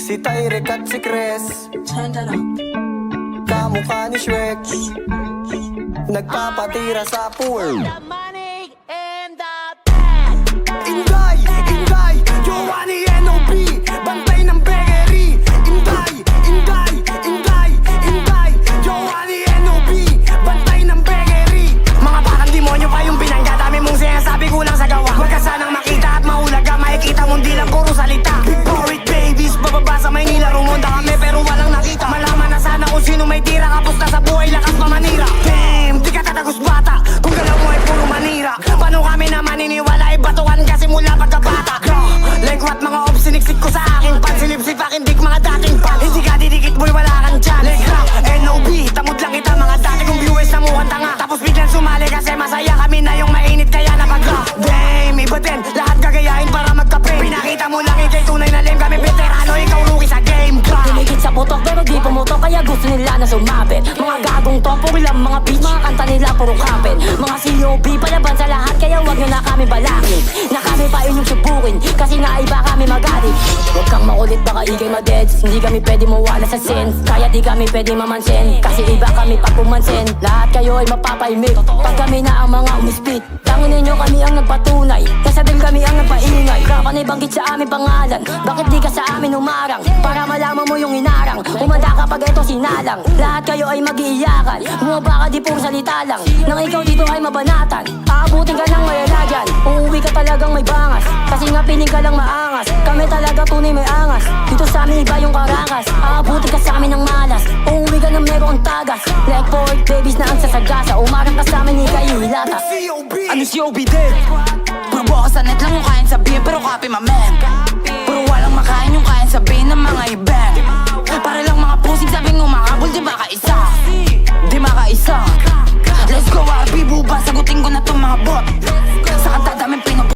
Si Tyrek at si Chris, Turn that up. kamukha ni Shrek, nagpapatira sa pool. The money and the bag. Inday, Inday, Giovanni N.O.B. Bantay ng bakery. Inday, Inday, Inday, Inday, Giovanni N.O.B. Bantay ng bakery. Mga bakang demonyo pa yung binangga. Dami mong sinasabi kulang sa gawa. Huwag ka sanang makita at mahulaga. Makikita mong di lang puro salita. Big Porit babies, bababa sa Maynila. Rumonda kami pero walang nakita. Malaman na sana kung sino may tira. Kapos na sa buhay, lakas pa manira. Damn, di ka tatagos bata kung galaw mo ay puro manira. Paano kami na maniniwala ay batukan kasi mula pagkabata. Like what mga ops siniksik ko sa aking pan. Silipsip aking dik mga dating pan. Hindi ka didikit boy wala kang tiyan. Like rap, N.O.B. Tamod lang kita mga dati kong viewers na mukhang tanga. Tapos biglang sumali kasi masaya kami na yung mainit kaya napag-rap. Damn, iba din, lahat gagayahin para magka-fame. Pinakita mo lang ikay tunay na lame. Kami veterano, ikaw rookie sa game. Diligid sa putok pero di pumutok kaya gusto nila na sumabit. Mga gagong to, puro lang mga beats. Mga kanta nila puro kapit. Mga COB palaban sa lahat kaya wag nyo na kami balakid. Na kami pa inyong subukin kasi nga iba kami magalit. Huwag kang makulit baka ikay madeds. Hindi kami pwede mawala sa sense. Kaya di kami pwede mamansin kasi iba kami pag pumansin. Lahat kayo ay mapapaimik pag kami na ang mga umispit. Tangin ninyo kami ang nagpatunay kasi din kami ang nagpaingay. Kapan ay banggit sa aming pangalan. Bakit di ka sa amin umarang? Para malaman mo yung inarang. Umanda kapag ito sinalang. Lahat kayo ay mag-iiyakan. Bumaba ka di puro salita lang. Nang ikaw dito ay mabanatan. Aabutin ka ng mayalagan. Uuwi ka talagang may bangas. Kasi nga piling ka lang maangas. Kami talaga tunay may angas. Dito sa amin iba yung karakas. Aabutin ka sa amin ng malas. Uuwi ka ng merong tagas. Like pork babies na ang sasagasa. Umarang ka sa amin ikay hilata. Ano si OB din? Puro bukas sa net lang yung kain sabihin pero copy my man. Puro walang makain yung kain sabihin ng mga event. Para lang mga pusing sabing umakabol di makaisa. Di makaisa. Let's go RP buba sagutin ko na tong mga bot.